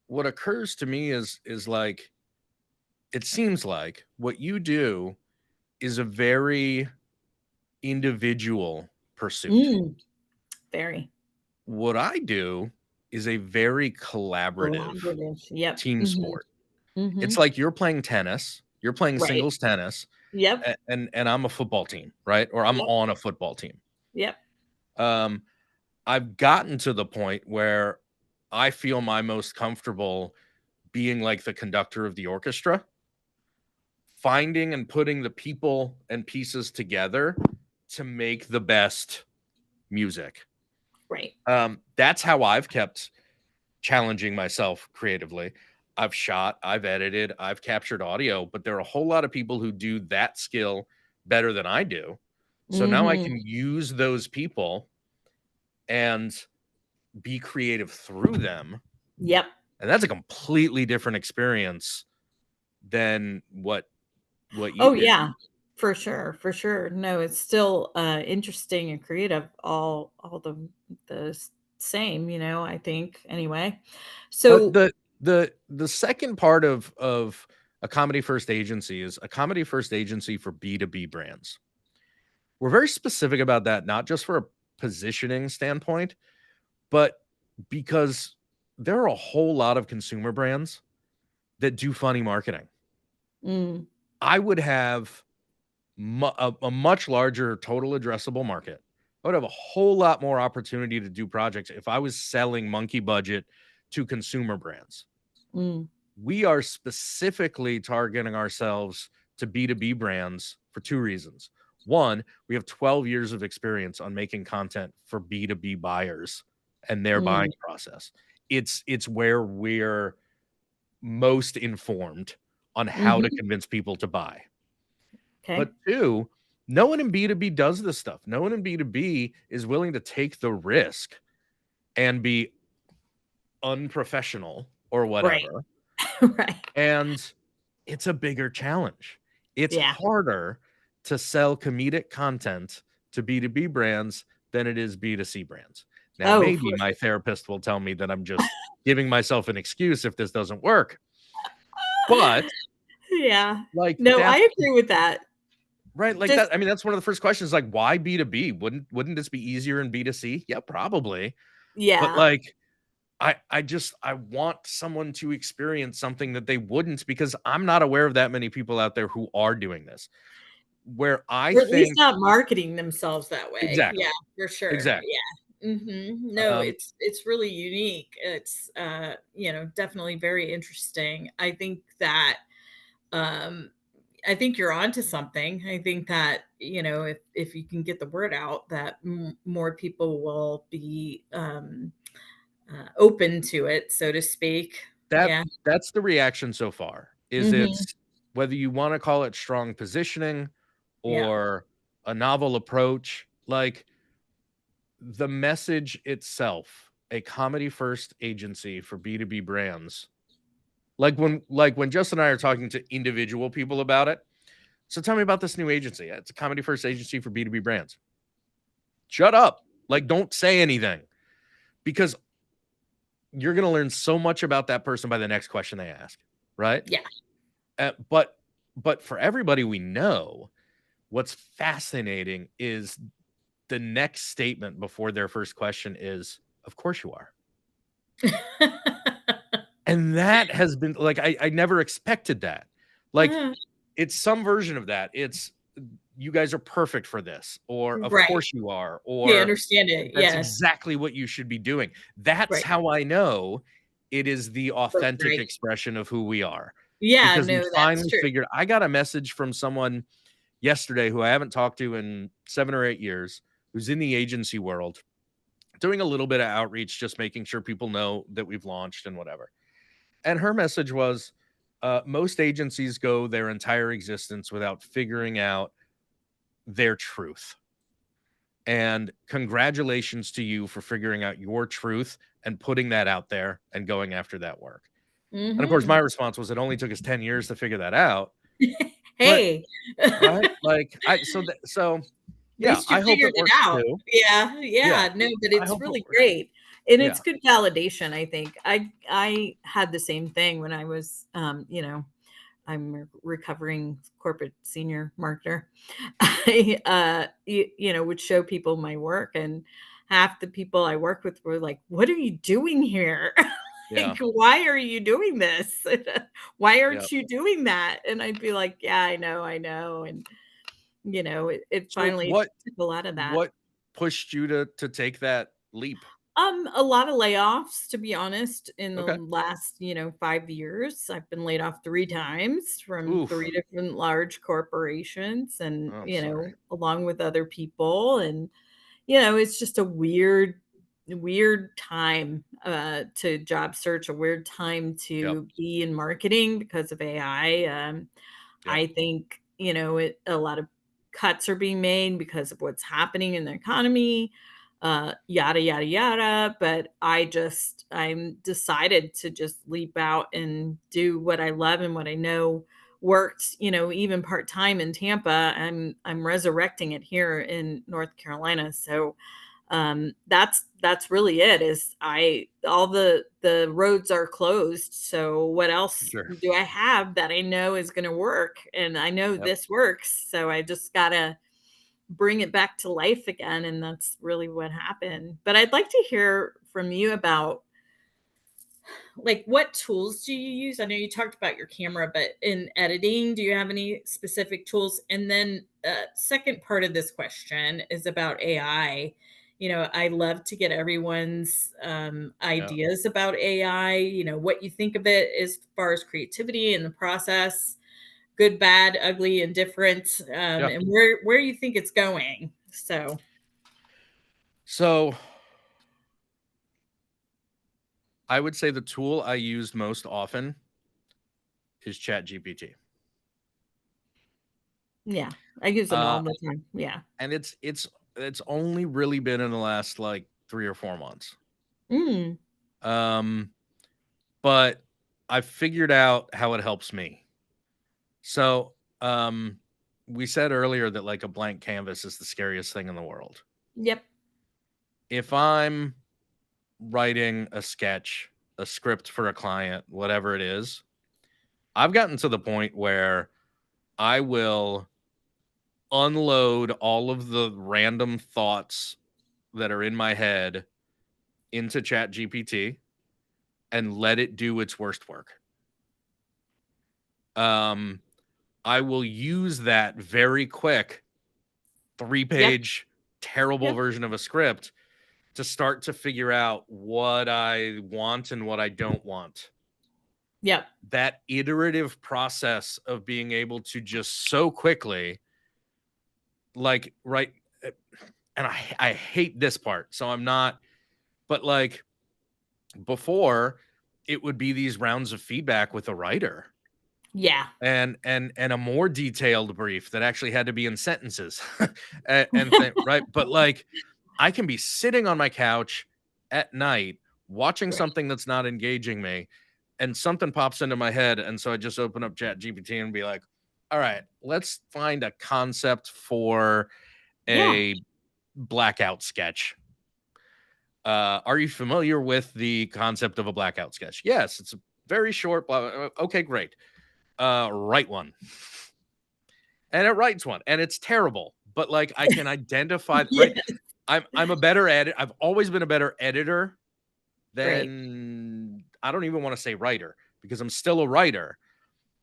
what occurs to me is like, it seems like what you do is a very individual pursuit. mm, very What I do is a very collaborative collaborative. Yep. team Hmm. sport. Hmm. It's like you're playing tennis, you're playing Right. singles tennis, Yep. and I'm a football team, right? Or I'm Yep. on a football team. Yep. Um, I've gotten to the point where I feel my most comfortable being like the conductor of the orchestra, finding and putting the people and pieces together to make the best music. Right. That's how I've kept challenging myself creatively. I've shot, I've edited, I've captured audio, but there are a whole lot of people who do that skill better than I do. So now I Hmm. can use those people and be creative through them. Yep. And that's a completely different experience than what you Oh do. yeah, for sure, for sure. No, it's still interesting and creative, all the same, I think anyway. But So, the second part of a comedy first agency is a comedy first agency for B2B brands. We're very specific about that, not just for a positioning standpoint, but because there are a whole lot of consumer brands that do funny marketing. mm, I would have a much larger total addressable market. I would have a whole lot more opportunity to do projects if I was selling monkey budget to consumer brands. mm, We are specifically targeting ourselves to B2B brands for two reasons. One, we have 12 years of experience on making content for B2B buyers and their buying mm, process. It's where we're most informed on how to mhm, convince people to buy. okay. But two, no one in B2B does this stuff. No one in B2B is willing to take the risk and be unprofessional or Right. whatever. Right. And it's a bigger challenge. It's Yeah. harder to sell comedic content to B2B brands than it is B2C brands. Now, Oh, maybe for my therapist will tell me that I'm just giving myself an excuse if this doesn't work. But yeah. like No, I that's agree with that. right. Like Just that. I mean, that's one of the first questions. Like, why B2B? Wouldn't this be easier in B2C? Yeah, probably. But yeah. like I want someone to experience something that they wouldn't because I'm not aware of that many people out there who are doing this. Where I Or at least think not marketing themselves that way. Yeah, exactly, for sure. exactly. Yeah. No, Um, it's really unique. It's definitely very interesting. Um I think you're onto something. I think that, if you can get the word out, that more people will be open to it, so to speak. that Yeah. that's the reaction so far. Is Mhm. it's whether you want to call it strong positioning Yeah. or a novel approach, like the message itself, a comedy first agency for B2B brands. Like when Justin and I are talking to individual people about it. So tell me about this new agency. It's a comedy first agency for B2B brands. Shut up. Like, don't say anything because you're going to learn so much about that person by the next question they ask. Right. Yeah. But for everybody we know, what's fascinating is the next statement before their first question is, of course you are. And that has been like, I never expected that. Like, Uh, it's some version of that. It's, you guys are perfect for this, or of right. course you are, They or understand it. that's Yes. exactly what you should be doing. That's Right. how I know it is the authentic Right. expression of who we are. Yeah, Because we no, that's finally true. figured, I got a message from someone yesterday who I haven't talked to in 7 or 8 years, who's in the agency world, doing a little bit of outreach, just making sure people know that we've launched and whatever. And her message was, most agencies go their entire existence without figuring out their truth. And congratulations to you for figuring out your truth and putting that out there and going after that work. And of course, Mhm. my response was, it only took us 10 years to figure that out. But Hey. right, like At yeah, least you I hope figured it it works out. too. Yeah, Yeah, yeah, no, but I it's hope it really works. great, and it's Yeah, good validation, I think. I had the same thing when I was, I'm a recovering corporate senior marketer. I, would show people my work, and half the people I work with were like, "What are you doing here? yeah, Like, why are you doing this? Why yeah. aren't you doing that?" And I'd be like, "Yeah, I know." And it So finally took a lot of that. what pushed you to take that leap? A lot of layoffs, to be honest, in the Okay. last, 5 years. I've been laid off 3 times from 3 Oof. different large corporations and, Oh, I'm sorry. along with other people. And, it's just a weird time, to job search, a weird time Yep. to be in marketing because of AI. Yep. I think, a lot of cuts are being made because of what's happening in the economy, yada, yada, yada. But I'm decided to just leap out and do what I love and what I know worked, even part time in Tampa. I'm resurrecting it here in North Carolina. So that's really it. Is I all the roads are closed, so what else Sure. do I have that I know is going to work? And I know Yep. this works, so I just gotta bring it back to life again. And that's really what happened. But I'd like to hear from you about, like, what tools do you use? I know you talked about your camera, but in editing, do you have any specific tools? And then, second part of this question is about AI. I love to get everyone's Yep. ideas about AI, what you think of it as far as creativity and the process, good, bad, ugly, indifferent, Yeah. and where you think it's going. So, So I would say the tool I use most often is ChatGPT. yeah, I use them Uh, all the time. Yeah. and it's only really been in the last like 3 or 4 months. Mm, Um, but I've figured out how it helps me. So, we said earlier that like a blank canvas is the scariest thing in the world. yep. If I'm writing a sketch, a script for a client, whatever it is, I've gotten to the point where I will unload all of the random thoughts that are in my head into Chat GPT and let it do its worst work. Um, I will use that very quick three Yep. page terrible Yep. version of a script to start to figure out what I want and what I don't want. Yep. That iterative process of being able to just so quickly, like, right. And I hate this part. So I'm not, but like before, it would be these rounds of feedback with a writer Yeah. and a more detailed brief that actually had to be in sentences right. But like I can be sitting on my couch at night watching Right. something that's not engaging me and something pops into my head. And so I just open up Chat GPT and be like, all right, let's find a concept for Yeah. a blackout sketch. Are you familiar with the concept of a blackout sketch? Yes, it's a very short. Okay, great. Write one. And it writes one and it's terrible, but like I can identify, right? Yeah. I'm a better edit. I've always been a better editor Right. than I don't even want to say writer because I'm still a writer,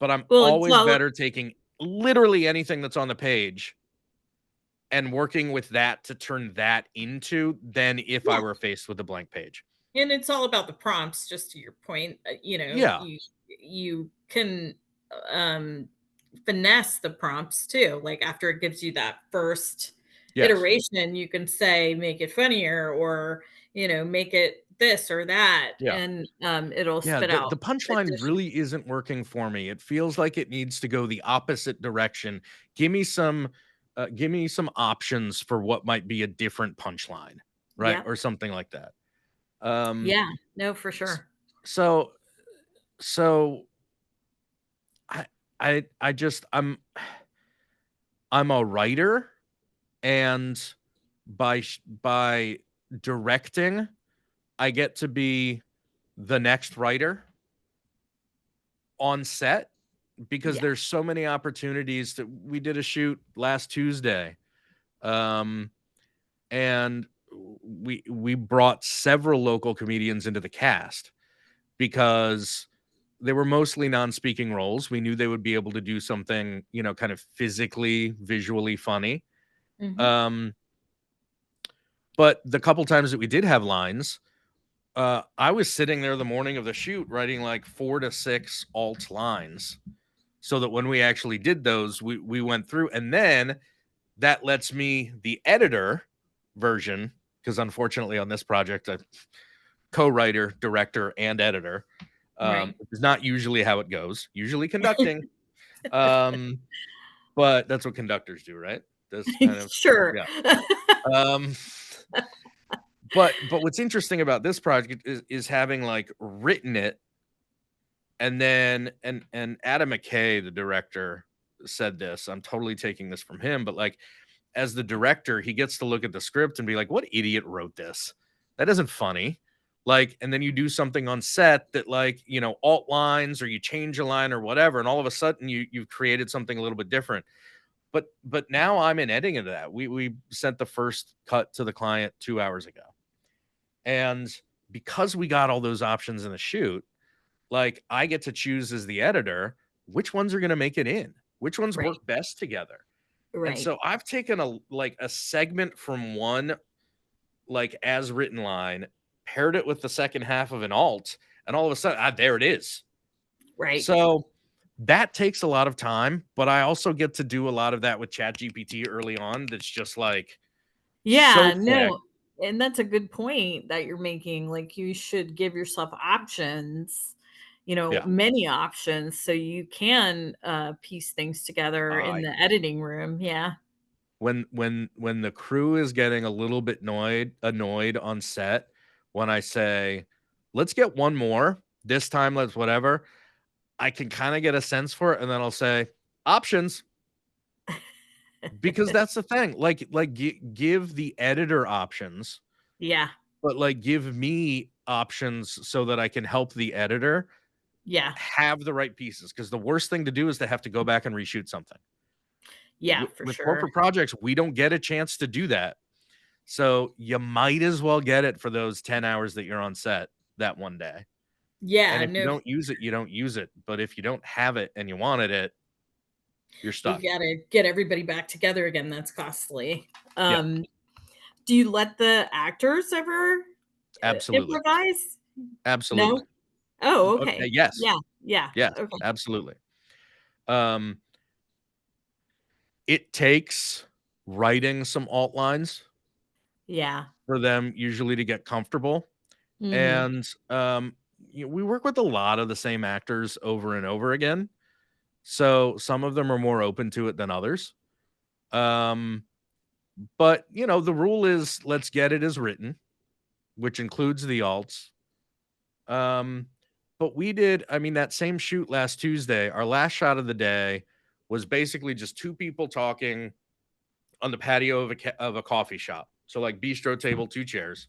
but I'm Well, it's always all better taking literally anything that's on the page and working with that to turn that into than if I yeah, were faced with a blank page. and it's all about the prompts, just to your point. Yeah. You can um finesse the prompts too. Like, after it gives you that first Yes. iteration, you can say, make it funnier, or make it this or that, Yeah. and it'll Yeah, spit the out punchline addition. really isn't working for me. It feels like it needs to go the opposite direction. Give me some give me some options for what might be a different punchline, right? Yep. Or something like that. Yeah. No, for sure. So I I just I'm a writer, and by directing, I get to be the next writer on set, because Yeah. there's so many opportunities. That we did a shoot last Tuesday, um, and we brought several local comedians into the cast because they were mostly non-speaking roles. We knew they would be able to do something, kind of physically, visually funny. Mhm. Um, but the couple times that we did have lines, I was sitting there the morning of the shoot writing like 4 to 6 alt lines, so that when we actually did those, we went through, and then that lets me, the editor version, because unfortunately on this project, I co-writer, director, and editor, Right. which is not usually how it goes. Usually conducting, um, but that's what conductors do, right? This kind of, Sure. yeah. Um, but what's interesting about this project is having like written it, and then and Adam McKay, the director, said this. I'm totally taking this from him, but like, as the director, he gets to look at the script and be like, what idiot wrote this? That isn't funny. Like, and then you do something on set that, like, alt lines, or you change a line or whatever, and all of a sudden you've created something a little bit different. But now I'm in editing of that. We sent the first cut to the client 2 hours ago. And because we got all those options in the shoot, like, I get to choose as the editor which ones are going to make it in, which ones Right. work best together. And Right. so I've taken a segment from one, like, as written line, paired it with the second half of an alt, and all of a sudden, there it is. Right. So that takes a lot of time, but I also get to do a lot of that with ChatGPT early on. That's just like so Yeah, quick. no, and that's a good point that you're making, like, you should give yourself options, Yeah. many options so you can, piece things together in I the editing room, yeah. when the crew is getting a little bit annoyed on set, when I say, let's get one more this time, let's whatever, I can kind of get a sense for it, and then I'll say options, because that's the thing. Give the editor options, Yeah, but like give me options so that I can help the editor yeah, have the right pieces. Because the worst thing to do is to have to go back and reshoot something. yeah, for With sure. corporate projects, we don't get a chance to do that. So you might as well get it for those 10 hours that you're on set that one day. And Yeah, if you no, don't use it, you don't use it. But if you don't have it and you wanted it, you're you've stuck. gotta get everybody back together again, that's costly. Yeah, Um, do you let the actors ever, absolutely. improvise? Absolutely. No? Oh, Okay, okay. yes. Yeah, yeah, Yes, okay. absolutely. Um, it takes writing some alt lines Yeah. for them usually to get comfortable. Mhm. And we work with a lot of the same actors over and over again. So some of them are more open to it than others. Um, but the rule is, let's get it as written, which includes the alts. Um, but I mean, that same shoot last Tuesday, our last shot of the day was basically just two people talking on the patio of a coffee shop. So like bistro table, two chairs.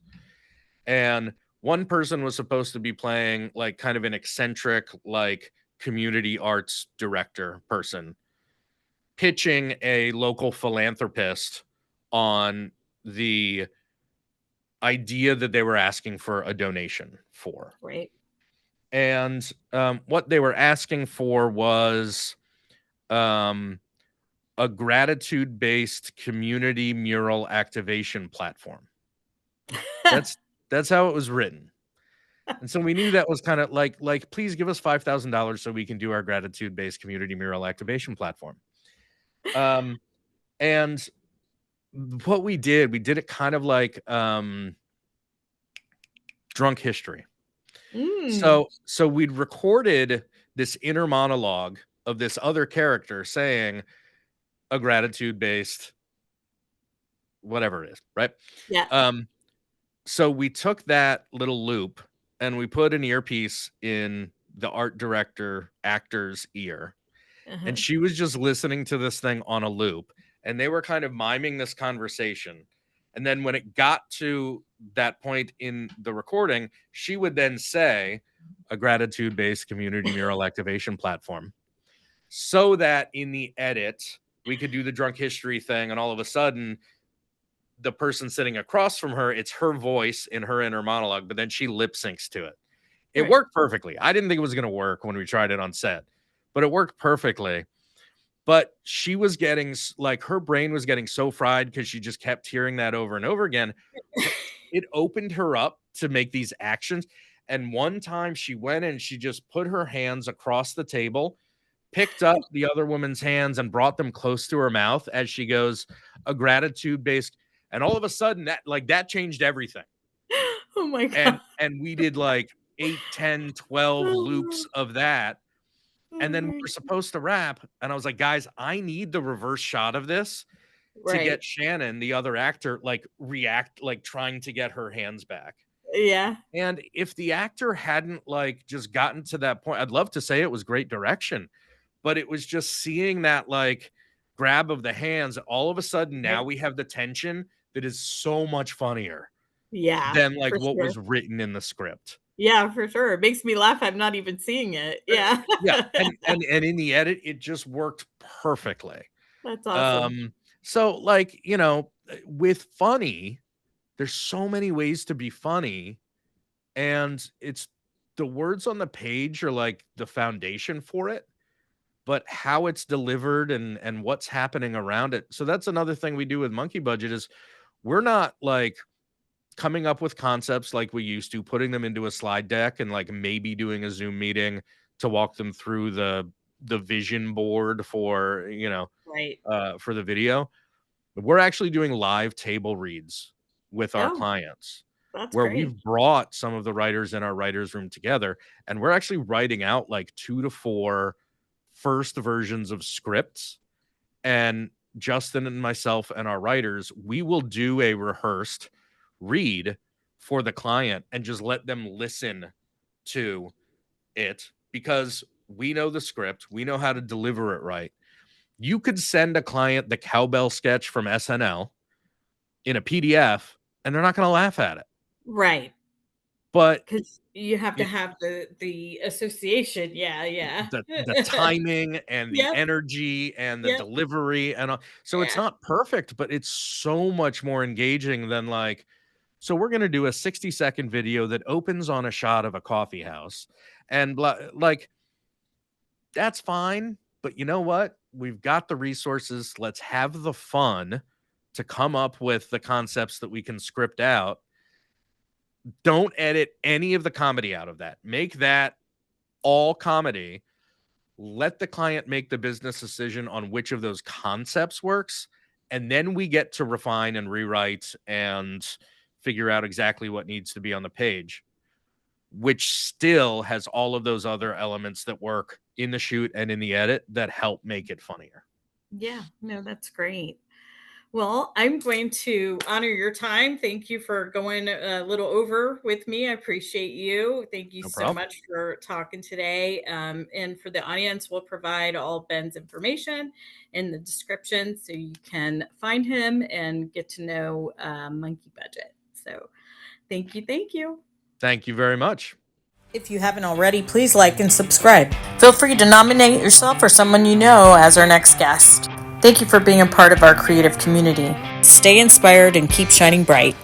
And one person was supposed to be playing like kind of an eccentric, like, community arts director person, pitching a local philanthropist on the idea that they were asking for a donation for. Right. And what they were asking for was um, a gratitude based community mural activation platform. That's that's how it was written. And so we knew that was kind of like, please give us $5,000 so we can do our gratitude based community mural activation platform. Um, and what we did it kind of like drunk history. Mm. So we'd recorded this inner monologue of this other character saying, a gratitude-based whatever it is, right? Yeah. So we took that little loop and we put an earpiece in the art director actor's ear, and she was just listening to this thing on a loop, and they were kind of miming this conversation. And then when it got to that point in the recording, she would then say a gratitude-based community mural activation platform, so that in the edit we could do the drunk history thing, and all of a sudden the person sitting across from her, it's her voice in her inner monologue, but then she lip syncs to it. It Right. worked perfectly. I didn't think it was going to work when we tried it on set, but it worked perfectly. But she was getting, like, her brain was getting so fried because she just kept hearing that over and over again. It opened her up to make these actions. And one time she went and she just put her hands across the table, picked up the other woman's hands and brought them close to her mouth as she goes, a gratitude based. And all of a sudden that changed everything. Oh my God. And we did like 8, 10, 12 loops of that. And then we were supposed to wrap. And I was like, guys, I need the reverse shot of this to get Shannon, the other actor, like react, like trying to get her hands back. Yeah. And if the actor hadn't like just gotten to that point, I'd love to say it was great direction, but it was just seeing that like grab of the hands. All of a sudden now we have the tension that is so much funnier than like what was written in the script. Yeah, for sure. It makes me laugh. I'm not even seeing it. Yeah. Yeah. And in the edit, it just worked perfectly. That's awesome. So like, you know, with funny, there's so many ways to be funny, and it's the words on the page are like the foundation for it, but how it's delivered and what's happening around it. So that's another thing we do with Monkey Budget is we're not like coming up with concepts like we used to, putting them into a slide deck and like maybe doing a Zoom meeting to walk them through the vision board for, you know, for the video. We're actually doing live table reads with our clients, where we've brought some of the writers in our writers room together, and we're actually writing out like 2 to 4 first versions of scripts. And Justin and myself and our writers, we will do a rehearsed read for the client and just let them listen to it, because we know the script, we know how to deliver it right. You could send a client the cowbell sketch from SNL in a PDF and they're not going to laugh at it. Right. But because you have to have the association. Yeah. The timing and the energy and the delivery and all. So it's not perfect, but it's so much more engaging than like, so we're going to do a 60-second video that opens on a shot of a coffee house, and like, that's fine. But you know what? We've got the resources. Let's have the fun to come up with the concepts that we can script out. Don't edit any of the comedy out of that. Make that all comedy. Let the client make the business decision on which of those concepts works. And then we get to refine and rewrite and figure out exactly what needs to be on the page, which still has all of those other elements that work in the shoot and in the edit that help make it funnier. Yeah, no, that's great. Well, I'm going to honor your time. Thank you for going a little over with me. I appreciate you. Thank you so much for talking today. And for the audience, we'll provide all Ben's information in the description so you can find him and get to know Monkey Budget. So thank you. Thank you. Thank you very much. If you haven't already, please like and subscribe. Feel free to nominate yourself or someone you know as our next guest. Thank you for being a part of our creative community. Stay inspired and keep shining bright.